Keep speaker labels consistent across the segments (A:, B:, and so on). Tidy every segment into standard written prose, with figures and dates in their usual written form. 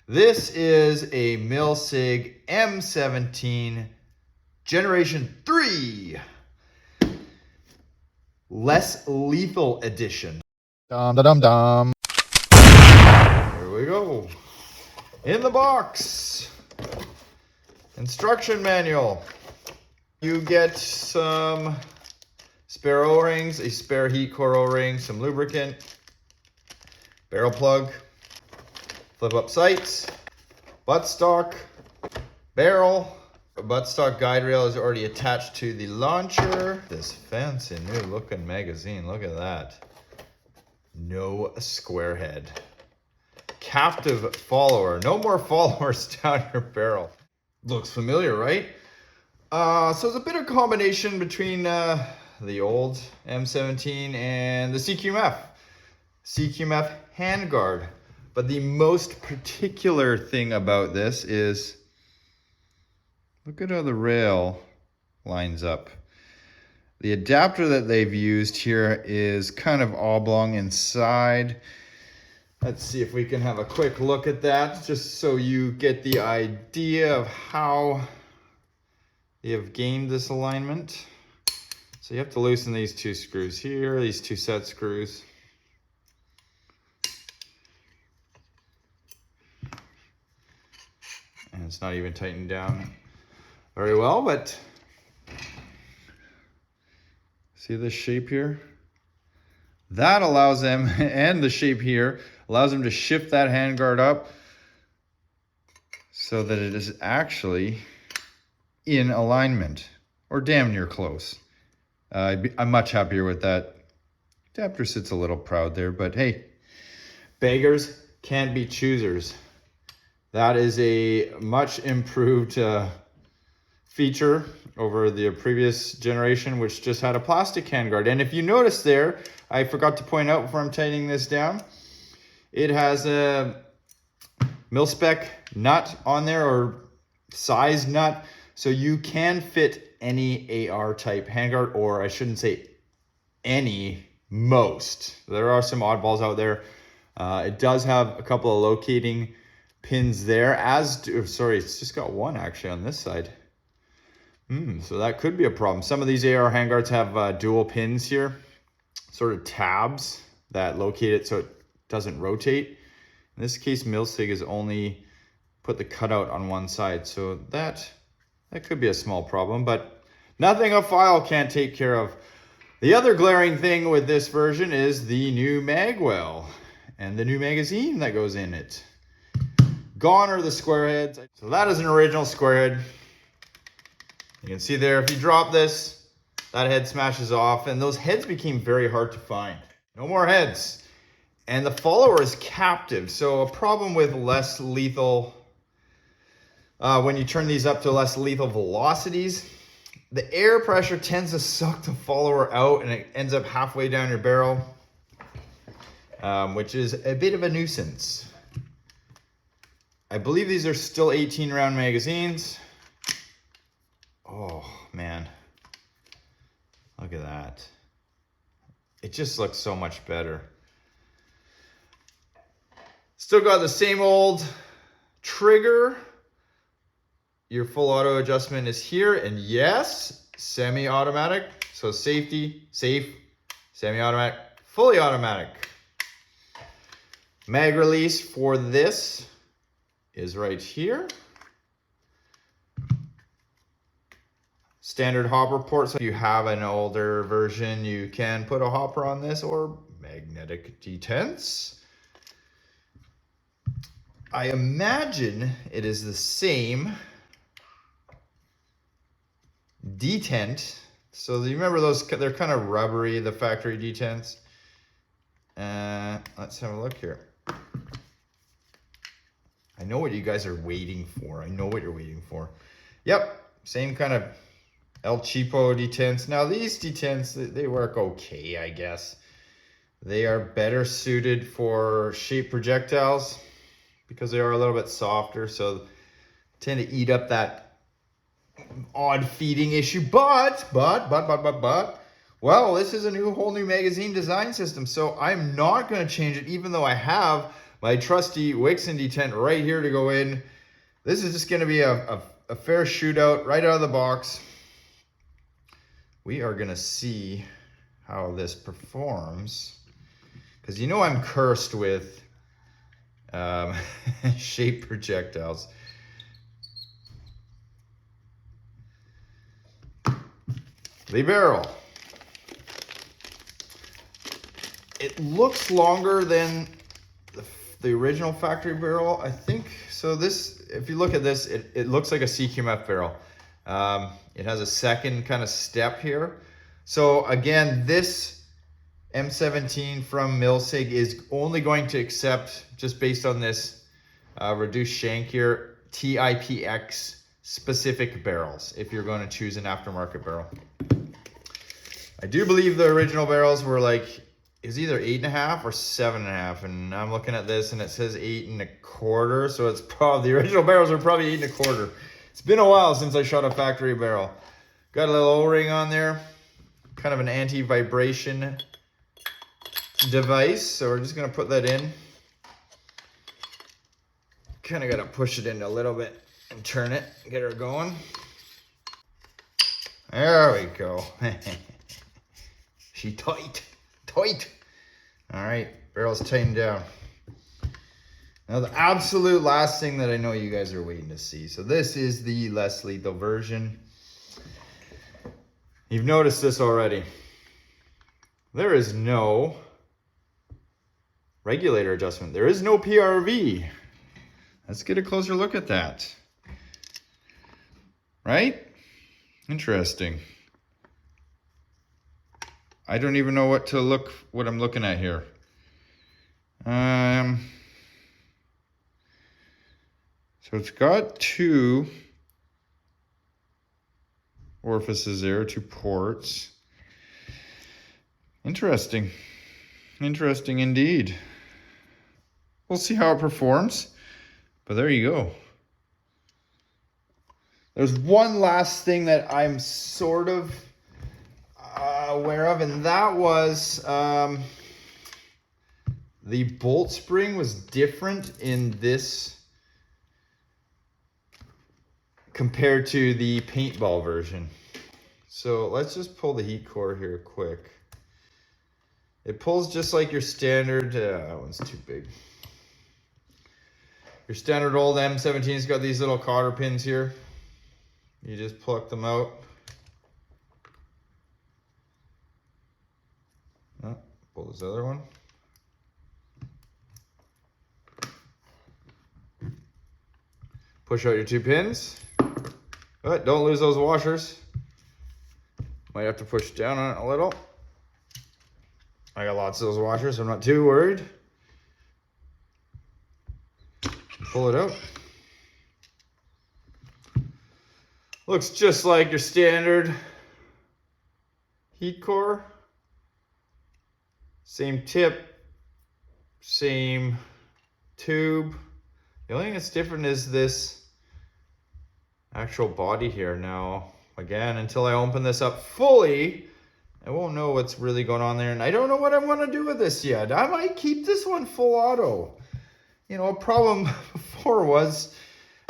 A: This is a Milsig M17 Generation 3 Less Lethal Edition.
B: Dum da dum dum.
A: Here we go. In the box, instruction manual. You get some spare O-rings, a spare heat core O-ring, some lubricant, barrel plug, flip up sights, buttstock, barrel. A buttstock guide rail is already attached to the launcher. This fancy new looking magazine, look at that. No square head. Captive follower, no more followers down your barrel. Looks familiar, right? So it's a bit of combination between the old M17 and the CQMF handguard. But the most particular thing about this is, look at how the rail lines up. The adapter that they've used here is kind of oblong inside. Let's see if we can have a quick look at that, just so you get the idea of how they have gained this alignment. So you have to loosen these two screws here, these two set screws. And it's not even tightened down very well, but see this shape here? That allows them, and the shape here, allows them to shift that handguard up so that it is actually in alignment, or damn near close. I'm much happier with that. Adapter sits a little proud there, but hey, beggars can't be choosers. That is a much improved feature over the previous generation, which just had a plastic handguard. And if you notice there, I forgot to point out before I'm tightening this down, it has a mil-spec nut on there, or size nut, so you can fit any AR type handguard, or I shouldn't say any, most. There are some oddballs out there. It does have a couple of locating pins there, sorry, it's just got one actually on this side. So that could be a problem. Some of these AR handguards have dual pins here, sort of tabs that locate it so it doesn't rotate. In this case, Milsig has only put the cutout on one side, so that could be a small problem, but nothing a file can't take care of. The other glaring thing with this version is the new mag well and the new magazine that goes in it. Gone are the square heads. So that is an original square head. You can see there, if you drop this, that head smashes off, and those heads became very hard to find. No more heads. And the follower is captive, so a problem with less lethal, when you turn these up to less lethal velocities, the air pressure tends to suck the follower out, and it ends up halfway down your barrel, which is a bit of a nuisance. I believe these are still 18 round magazines. Oh man, look at that. It just looks so much better. Still got the same old trigger. Your full auto adjustment is here, and yes, semi-automatic. So safety, safe, semi-automatic, fully automatic. Mag release for this is right here. Standard hopper port, so if you have an older version, you can put a hopper on this, or magnetic detents. I imagine it is the same detent. So you remember those, they're kind of rubbery, the factory detents. Let's have a look here. I know what you guys are waiting for. I know what you're waiting for. Yep, same kind of El Cheapo detents. Now these detents, they work okay, I guess. They are better suited for shape projectiles because they are a little bit softer, so tend to eat up that odd feeding issue. But, well, this is a whole new magazine design system, so I'm not going to change it, even though I have my trusty Wixon detent right here to go in. This is just going to be a fair shootout right out of the box. We are going to see how this performs, because you know I'm cursed with shape projectiles. The barrel. It looks longer than the original factory barrel, I think. So this, if you look at this, it looks like a CQMF barrel. It has a second kind of step here. So again, this M17 from Milsig is only going to accept, just based on this reduced shank here, TIPX specific barrels, if you're going to choose an aftermarket barrel. I do believe the original barrels were like, is either 8.5 or 7.5, and I'm looking at this and it says 8.25, so it's probably, the original barrels are probably 8.25. It's been a while since I shot a factory barrel. Got a little O-ring on there, kind of an anti-vibration device, so we're just gonna put that in. Kind of gotta push it in a little bit and turn it, get her going. There we go. She tight. All right, barrel's tightened down. Now the absolute last thing that I know you guys are waiting to see. So this is the less lethal version. You've noticed this already. There is no regulator adjustment. There is no PRV. Let's get a closer look at that. Right? Interesting. I don't even know what I'm looking at here. So it's got 2 orifices there, 2 ports. Interesting. Interesting indeed. We'll see how it performs, but there you go. There's one last thing that I'm sort of aware of, and that was the bolt spring was different in this compared to the paintball version. So let's just pull the heat core here quick. It pulls just like your standard, that one's too big. Your standard old M17's got these little cotter pins here. You just pluck them out. Oh, pull this other one. Push out your 2 pins. But don't lose those washers. Might have to push down on it a little. I got lots of those washers, so I'm not too worried. Pull it out. Looks just like your standard heat core. Same tip, same tube. The only thing that's different is this actual body here. Now, again, until I open this up fully, I won't know what's really going on there. And I don't know what I want to do with this yet. I might keep this one full auto. You know, a problem before was,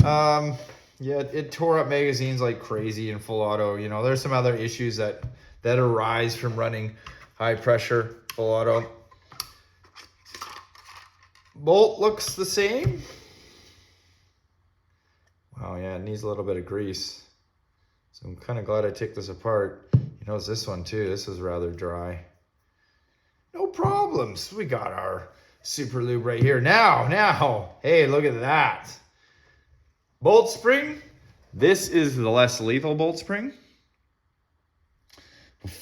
A: yeah, it tore up magazines like crazy in full auto. You know, there's some other issues that arise from running high pressure full auto. Bolt looks the same. Wow, yeah, it needs a little bit of grease. So I'm kind of glad I took this apart. You notice this one too, this is rather dry. No problems, we got our super lube right here. Now, hey, look at that. Bolt spring, this is the less lethal bolt spring.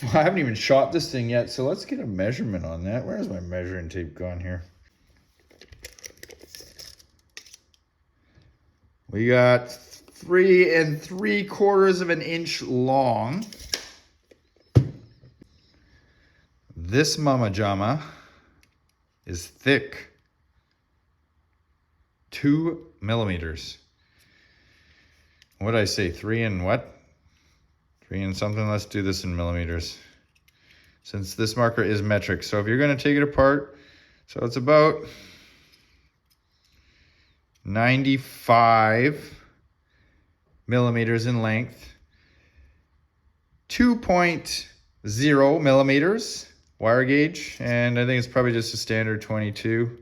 A: I haven't even shot this thing yet, so let's get a measurement on that. Where's my measuring tape gone here? We got 3 3/4 of an inch long. This mama jama is thick. 2 millimeters. What did I say? 3 and what? 3 and something. Let's do this in millimeters, since this marker is metric. So if you're going to take it apart, so it's about 95 millimeters in length, 2.0 millimeters wire gauge, and I think it's probably just a standard 22.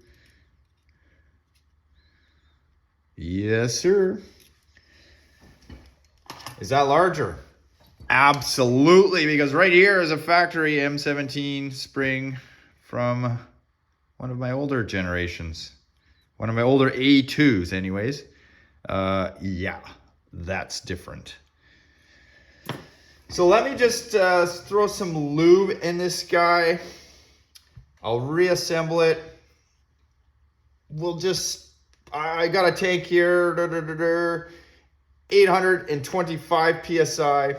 A: Yes, sir. Is that larger? Absolutely, because right here is a factory M17 spring from one of my older generations. One of my older A2s anyways. Yeah, that's different. So let me just throw some lube in this guy. I'll reassemble it. We'll just, I got a tank here, 825 PSI.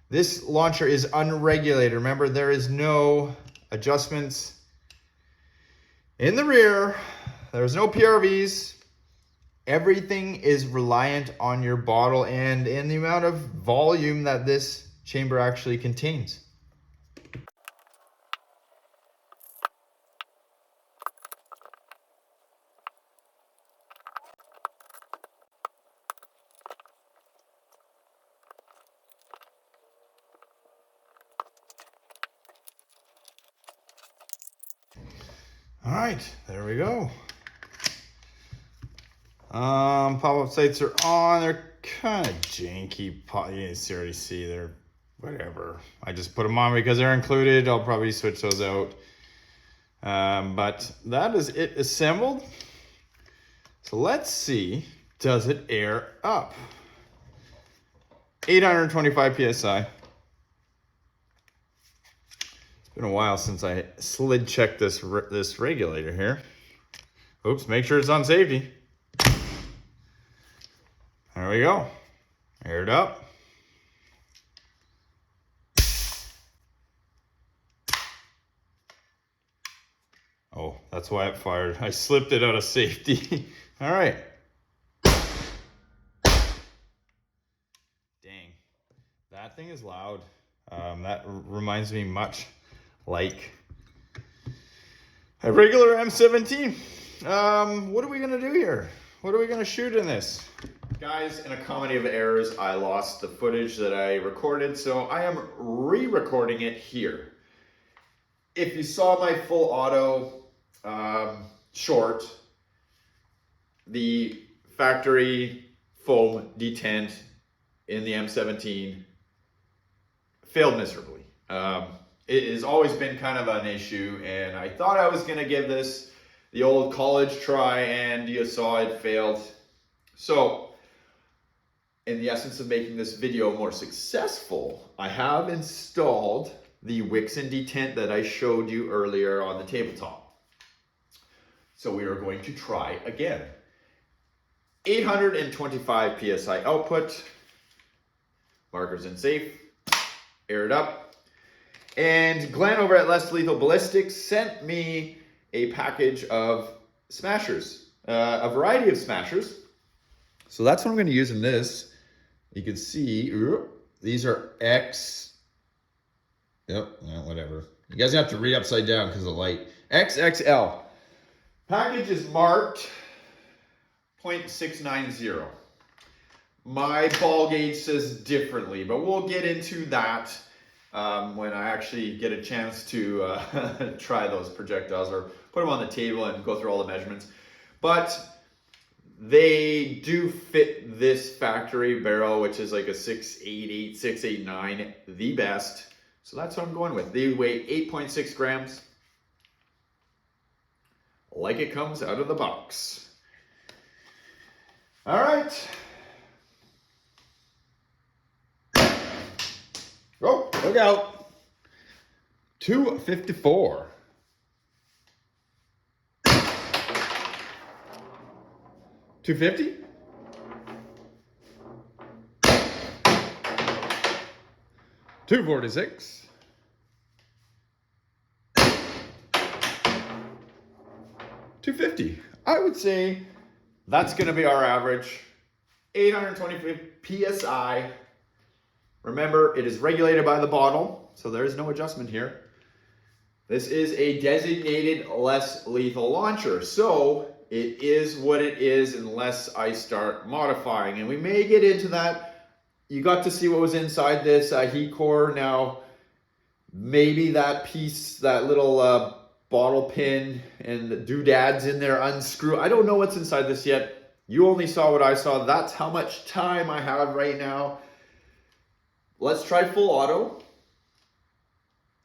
A: This launcher is unregulated. Remember, there is no adjustments in the rear. There's no PRVs. Everything is reliant on your bottle and in the amount of volume that this chamber actually contains. All right, there we go. Pop-up sights are on. They're kind of janky. You can already see they're whatever. I just put them on because they're included. I'll probably switch those out. But that is it assembled. So let's see, does it air up? 825 PSI. It's been a while since I slid checked this regulator here. Oops, make sure it's on safety. There we go. Aired up. Oh, that's why it fired. I slipped it out of safety. All right. Dang. That thing is loud. That reminds me much like a regular M17. What are we gonna do here? What are we gonna shoot in this? Guys, in a comedy of errors, I lost the footage that I recorded, so I am re-recording it here. If you saw my full auto short, the factory foam detent in the M17 failed miserably. It has always been kind of an issue, and I thought I was going to give this the old college try, and you saw it failed. So, in the essence of making this video more successful, I have installed the Wixon detent that I showed you earlier on the tabletop. So we are going to try again. 825 PSI output, markers in safe, aired up. And Glenn over at Lethal Ballistics sent me a package of smashers, a variety of smashers. So that's what I'm going to use in this. You can see, these are whatever. You guys have to read upside down because of the light. XXL. Package is marked 0.690. My ball gauge says differently, but we'll get into that when I actually get a chance to try those projectiles or put them on the table and go through all the measurements. But they do fit this factory barrel, which is like a 688, 689, the best. So that's what I'm going with. They weigh 8.6 grams. Like it comes out of the box. All right. Oh, look out. 254. 250? 246. 250. I would say that's going to be our average. 820 PSI. Remember, it is regulated by the bottle, so there is no adjustment here. This is a designated less lethal launcher. So it is what it is unless I start modifying. And we may get into that. You got to see what was inside this heat core. Now, maybe that piece, that little bottle pin and the doodads in there unscrew. I don't know what's inside this yet. You only saw what I saw. That's how much time I have right now. Let's try full auto.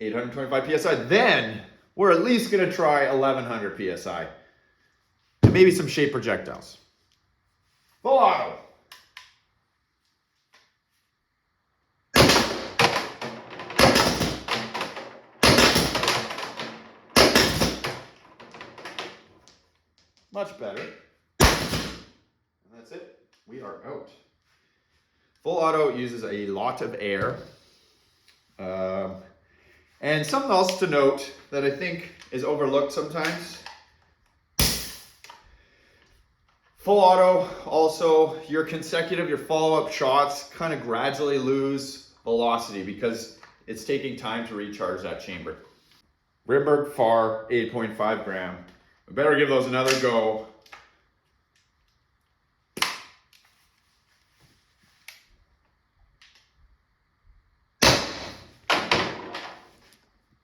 A: 825 PSI. Then we're at least going to try 1100 PSI. And maybe some shape projectiles. Full auto. Much better. And that's it. We are out. Full auto uses a lot of air. And something else to note that I think is overlooked sometimes. Full auto, also, your follow-up shots kind of gradually lose velocity because it's taking time to recharge that chamber. Rimberg Far, 8.5 gram. We better give those another go.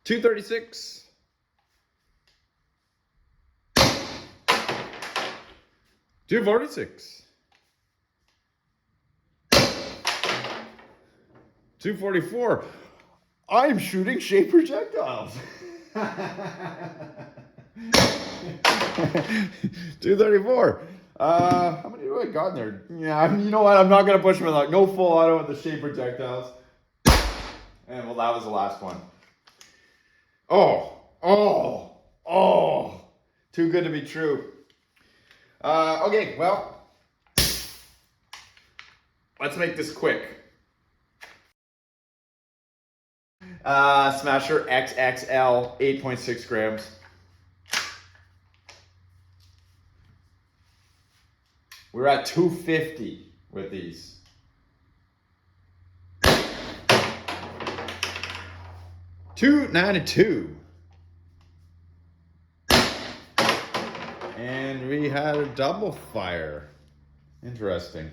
A: .236. .246. 244. I'm shooting shape projectiles. 234. How many do I got in there? Yeah, you know what? I'm not gonna push them like no full auto with the shape projectiles. And well, that was the last one. Oh, too good to be true. Okay, well, let's make this quick. Smasher XXL, 8.6 grams. We're at 250 with these. .292. And we had a double fire. Interesting.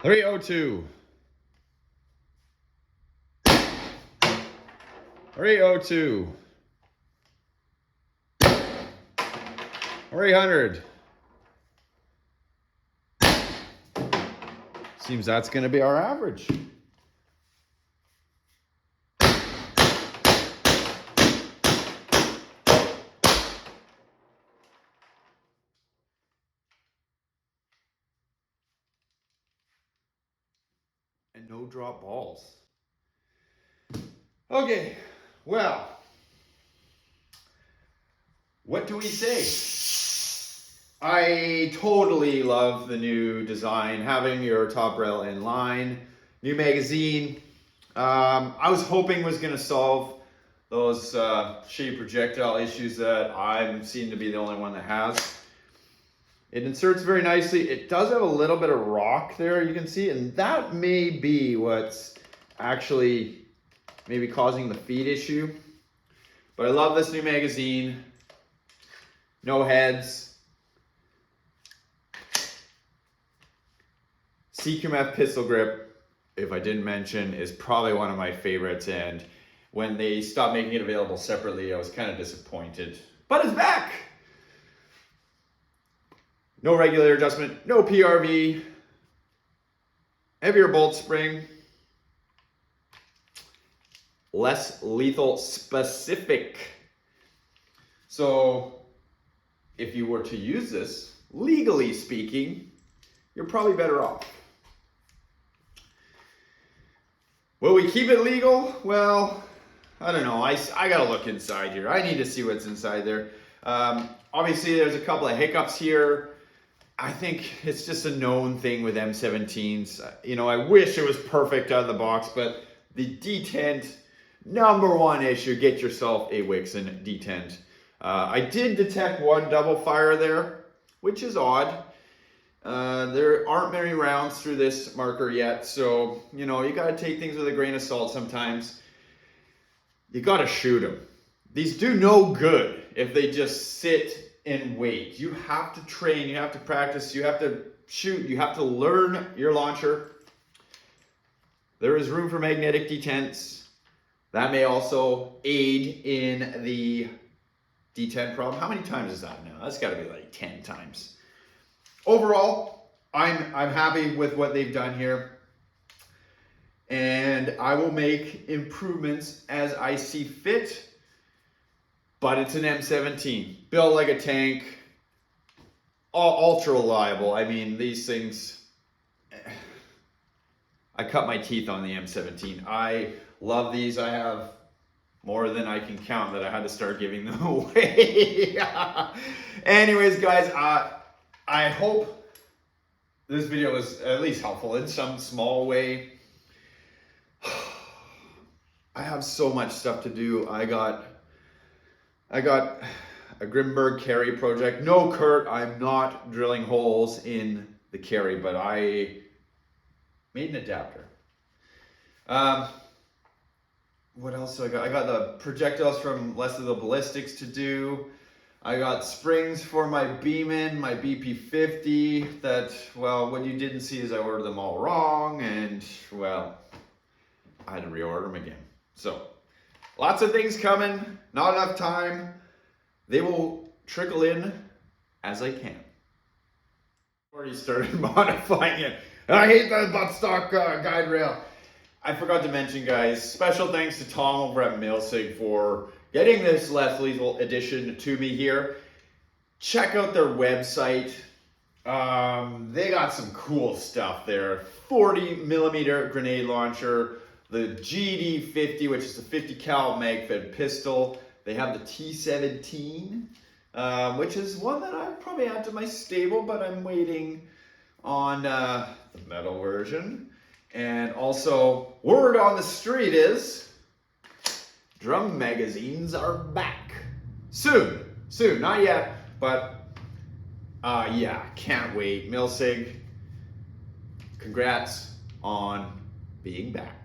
A: 302. 302. 300. Seems that's going to be our average. And no drop balls. Okay, well, what do we say? I totally love the new design, having your top rail in line, new magazine. I was hoping was going to solve those shape projectile issues that I seem to be the only one that has. It inserts very nicely. It does have a little bit of rock there, you can see, and that may be what's actually maybe causing the feed issue. But I love this new magazine. No heads. CQMF pistol grip, if I didn't mention, is probably one of my favorites, and when they stopped making it available separately, I was kind of disappointed. But it's back! No regulator adjustment, no PRV, heavier bolt spring, less lethal specific. So if you were to use this, legally speaking, you're probably better off. Will we keep it legal? Well, I don't know. I gotta look inside here. I need to see what's inside there. Obviously, there's a couple of hiccups here. I think it's just a known thing with M17s. You know, I wish it was perfect out of the box, but the detent, number one issue, get yourself a Wixon detent. I did detect one double fire there, which is odd. There aren't many rounds through this marker yet, so, you know, you got to take things with a grain of salt sometimes. You got to shoot them. these do no good if they just sit and wait. You have to train, you have to practice, you have to shoot, you have to learn your launcher. There is room for magnetic detents. That may also aid in the detent problem. How many times is that now? That's got to be like 10 times. Overall, I'm happy with what they've done here. And I will make improvements as I see fit. But it's an M17, built like a tank, ultra reliable. I mean, these things, I cut my teeth on the M17. I love these. I have more than I can count that I had to start giving them away. Anyways, guys, I hope this video was at least helpful in some small way. I have so much stuff to do. I got a Grimberg carry project. No, Kurt, I'm not drilling holes in the carry, but I made an adapter. What else do I got? I got the projectiles from Lethal Ballistics to do. I got springs for my Beeman, my BP50 that, well, what you didn't see is I ordered them all wrong, and, well, I had to reorder them again. So, lots of things coming, not enough time. They will trickle in as I can. Already started modifying it. I hate that buttstock guide rail. I forgot to mention, guys, special thanks to Tom over at Milsig for getting this less lethal edition to me here. Check out their website. They got some cool stuff there. 40mm grenade launcher, the GD50, which is a 50 cal mag-fed pistol. They have the T17, which is one that I probably add to my stable, but I'm waiting on the metal version. And also, word on the street is drum magazines are back. Soon, not yet, but yeah, can't wait. Milsig, congrats on being back.